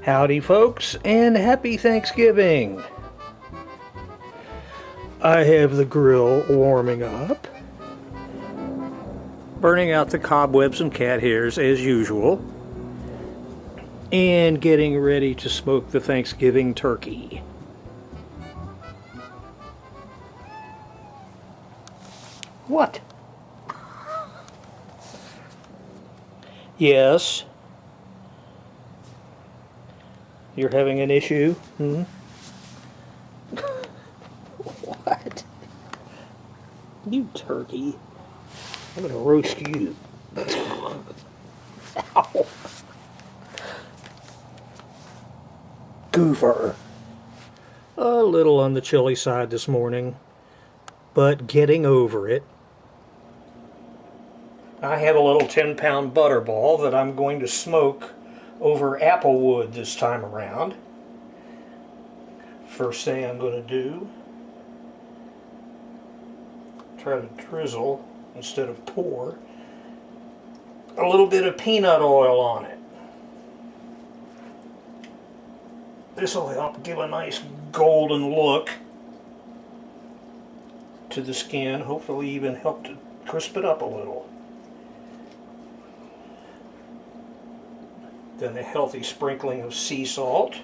Howdy folks, and happy Thanksgiving! I have the grill warming up, burning out the cobwebs and cat hairs as usual, and getting ready to smoke the Thanksgiving turkey. What? Yes? You're having an issue? Hmm? What? You turkey. I'm gonna roast you. Ow. Goofer. A little on the chilly side this morning, but getting over it. I have a little 10-pound Butterball that I'm going to smoke over apple wood this time around. First thing I'm going to do, try to drizzle instead of pour a little bit of peanut oil on it. This will help give a nice golden look to the skin, hopefully even help to crisp it up a little. Then a healthy sprinkling of sea salt.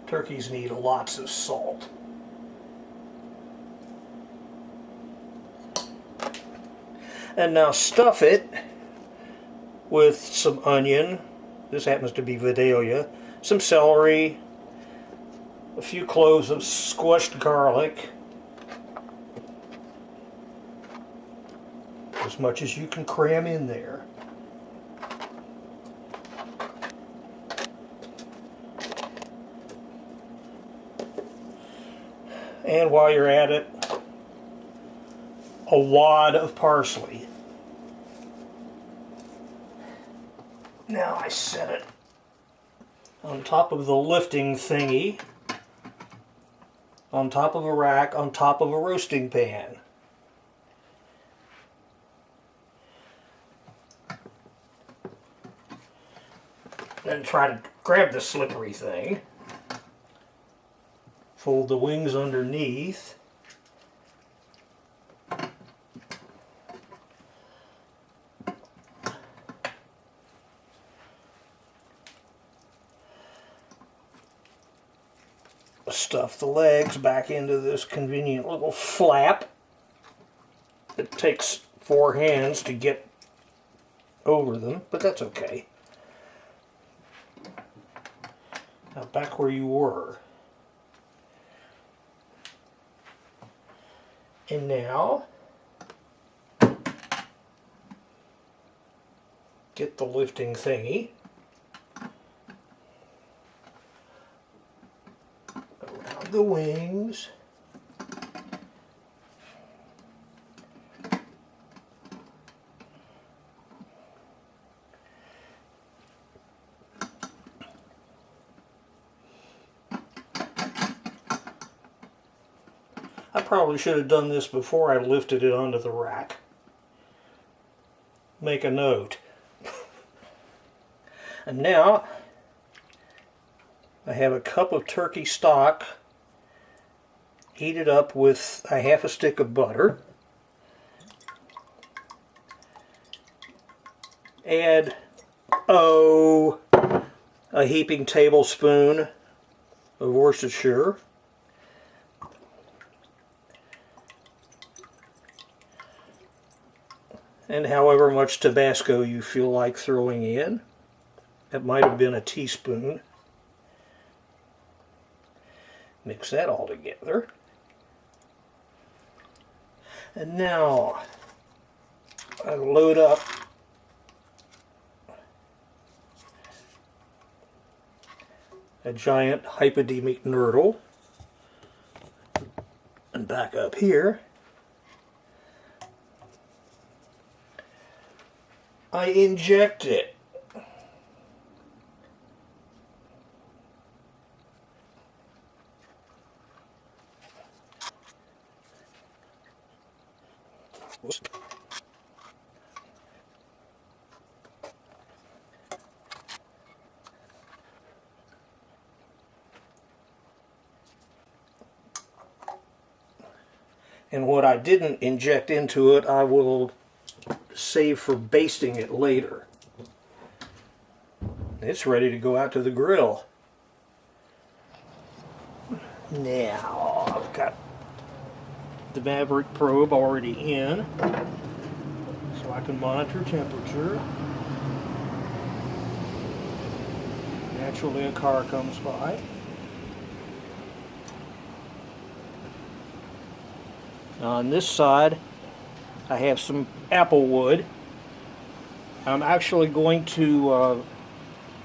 Turkeys need lots of salt. And now stuff it with some onion. This happens to be Vidalia. Some celery. A few cloves of squashed garlic. As much as you can cram in there. And while you're at it, a wad of parsley. Now I set it on top of the lifting thingy, on top of a rack, on top of a roasting pan. Then try to grab the slippery thing. Fold the wings underneath. Stuff the legs back into this convenient little flap. It takes 4 hands to get over them, but that's okay. Now back where you were. And now get the lifting thingy around the wings. I probably should have done this before I lifted it onto the rack. Make a note. And now I have a cup of turkey stock heated up with a half a stick of butter. Add, a heaping tablespoon of Worcestershire. And however much Tabasco you feel like throwing in. That might have been a teaspoon. Mix that all together. And now I load up a giant hypodemic nurdle. And back up here, I inject it. And what I didn't inject into it, I will save for basting it later. It's ready to go out to the grill. Now, I've got the Maverick probe already in, so I can monitor temperature. Naturally, a car comes by. On this side, I have some apple wood. I'm actually going to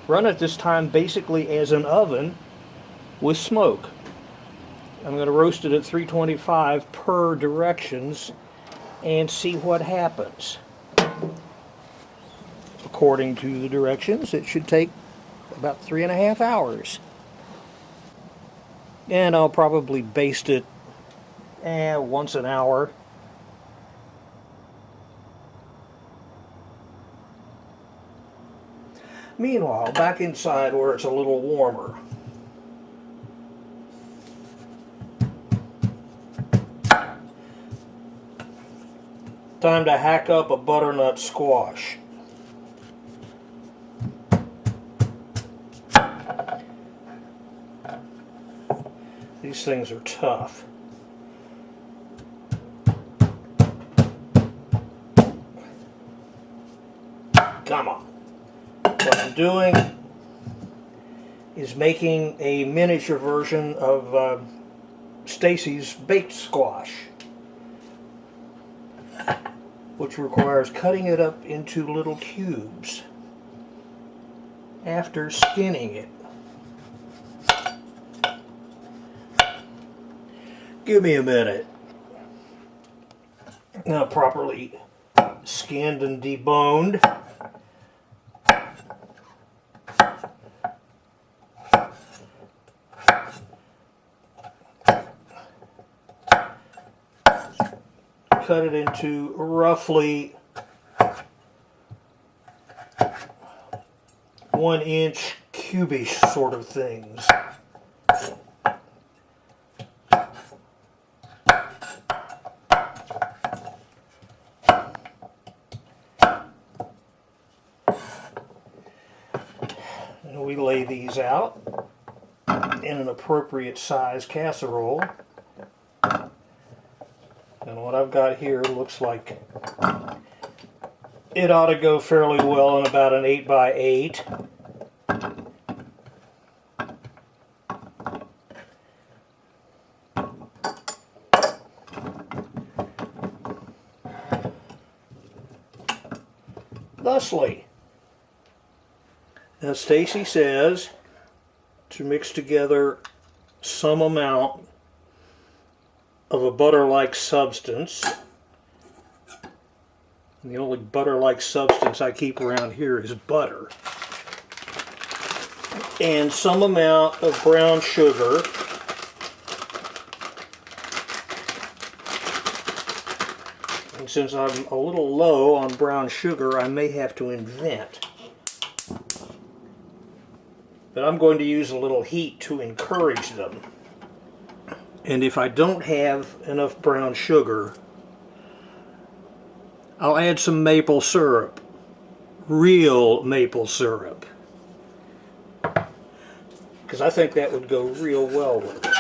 run it this time basically as an oven with smoke. I'm going to roast it at 325 per directions and see what happens. According to the directions, it should take about 3.5 hours. And I'll probably baste it once an hour. Meanwhile, back inside where it's a little warmer, time to hack up a butternut squash. These things are tough. Come on. What I'm doing is making a miniature version of Stacey's baked squash, which requires cutting it up into little cubes after skinning it. Give me a minute. Now properly skinned and deboned. Cut it into roughly 1-inch cubish sort of things. And we lay these out in an appropriate size casserole. And what I've got here looks like it ought to go fairly well in about an 8x8. Thusly. Now Stacey says to mix together some amount of a butter-like substance. And the only butter-like substance I keep around here is butter. And some amount of brown sugar. And since I'm a little low on brown sugar, I may have to invent. But I'm going to use a little heat to encourage them. And if I don't have enough brown sugar, I'll add some maple syrup. Real maple syrup. Because I think that would go real well with it.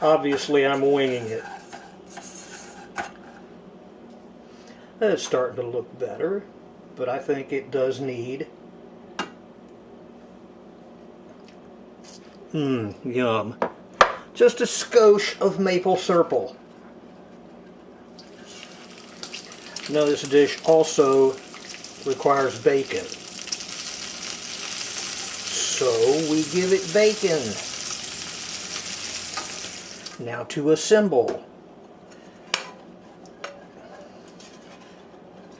Obviously, I'm winging it. It's starting to look better, but I think it does need... yum. Just a skosh of maple syrup. Now this dish also requires bacon. So we give it bacon. Now to assemble.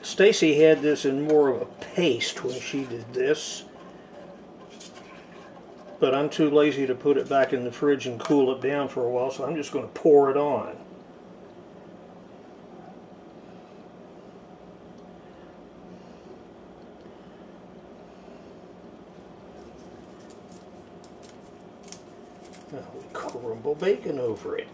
Stacey had this in more of a paste when she did this, but I'm too lazy to put it back in the fridge and cool it down for a while, so I'm just going to pour it on. Now we crumble bacon over it.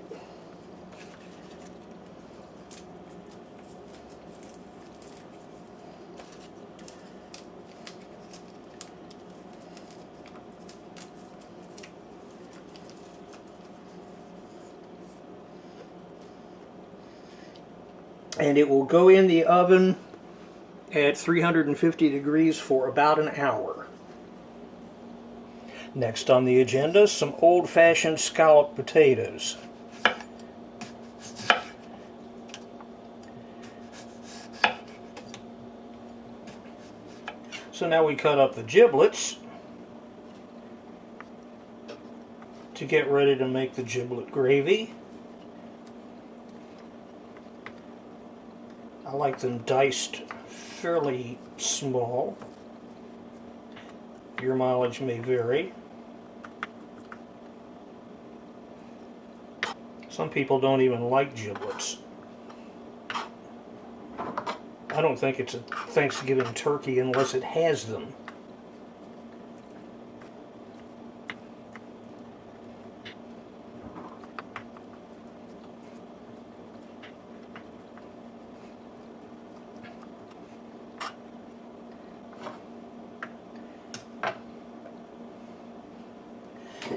And it will go in the oven at 350 degrees for about an hour. Next on the agenda, some old-fashioned scalloped potatoes. So now we cut up the giblets to get ready to make the giblet gravy. I like them diced fairly small. Your mileage may vary. Some people don't even like giblets. I don't think it's a Thanksgiving turkey unless it has them.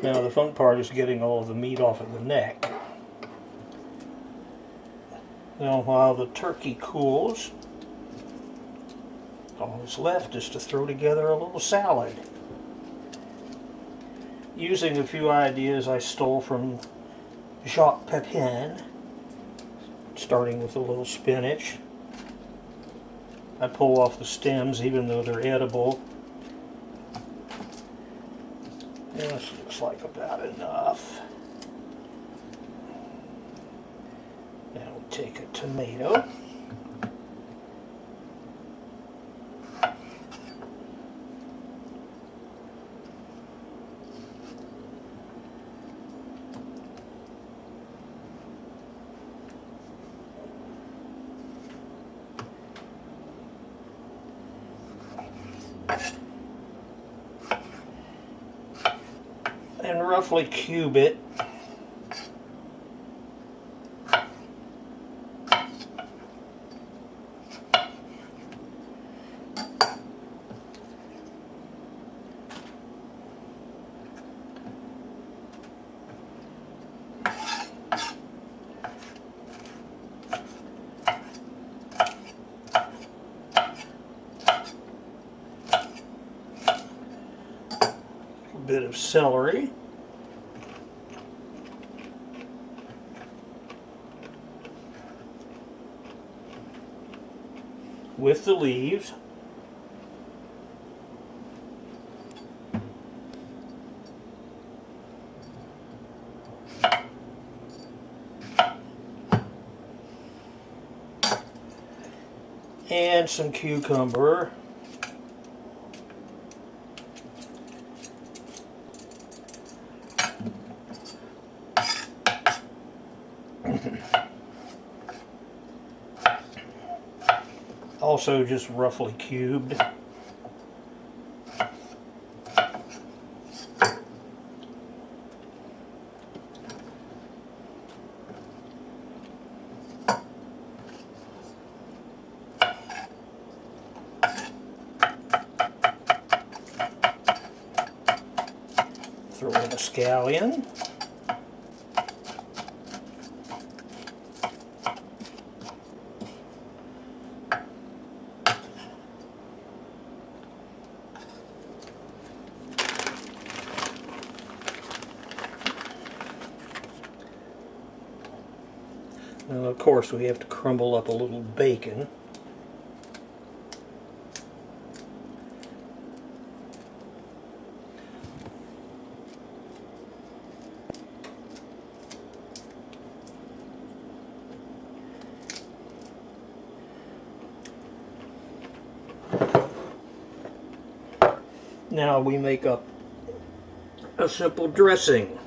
Now the fun part is getting all of the meat off of the neck. Now while the turkey cools, all that's left is to throw together a little salad. Using a few ideas I stole from Jacques Pepin, starting with a little spinach. I pull off the stems even though they're edible. This looks like about enough. Now we take a tomato. And roughly cube it. A bit of celery. With the leaves. And some cucumber. Also just roughly cubed. Throw in a scallion. Now, of course, we have to crumble up a little bacon. Now we make up a simple dressing.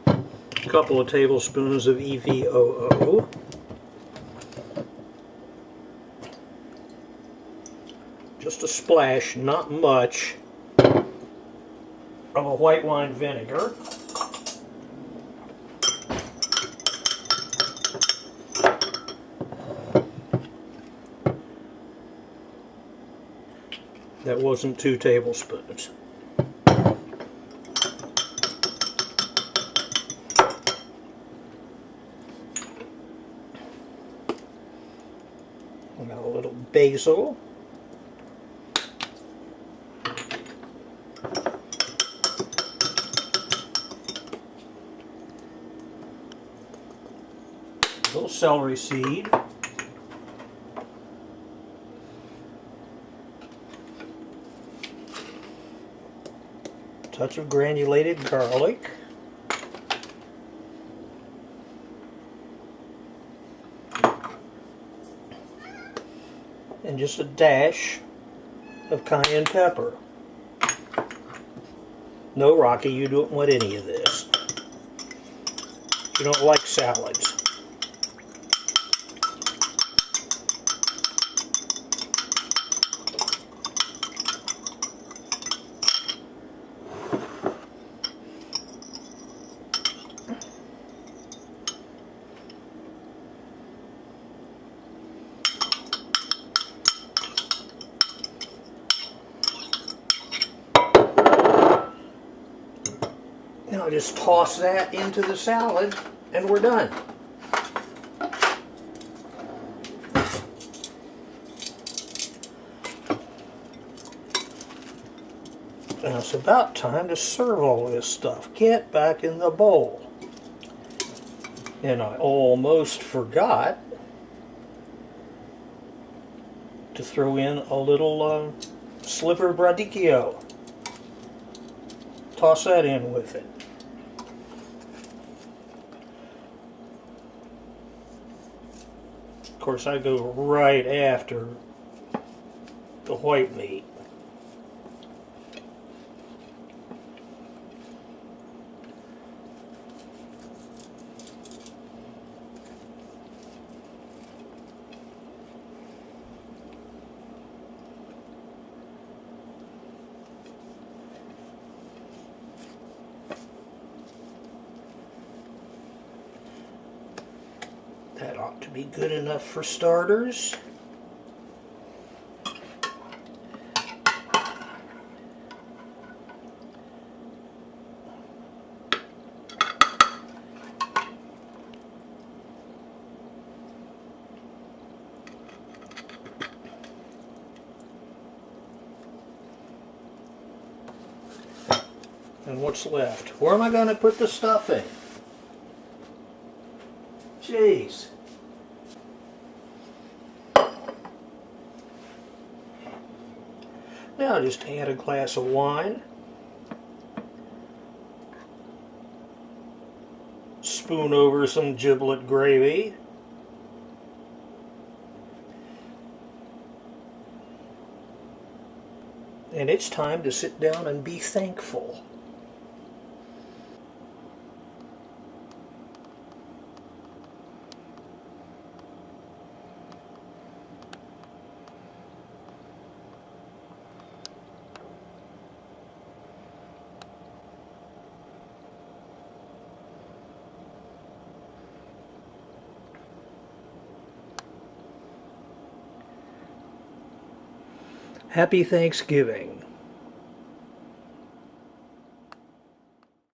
A couple of tablespoons of EVOO. Just a splash, not much, of a white wine vinegar. That wasn't 2 tablespoons. Now a little basil. A little celery seed. Touch of granulated garlic. And just a dash of cayenne pepper. No, Rocky, you don't want any of this. You don't like salads. Now just toss that into the salad and we're done. Now it's about time to serve all this stuff. Get back in the bowl. And I almost forgot to throw in a little sliver of radicchio. Toss that in with it. Of course, I go right after the white meat. That ought to be good enough for starters. And what's left? Where am I going to put the stuffing? Jeez. Now just add a glass of wine. Spoon over some giblet gravy. And it's time to sit down and be thankful. Happy Thanksgiving.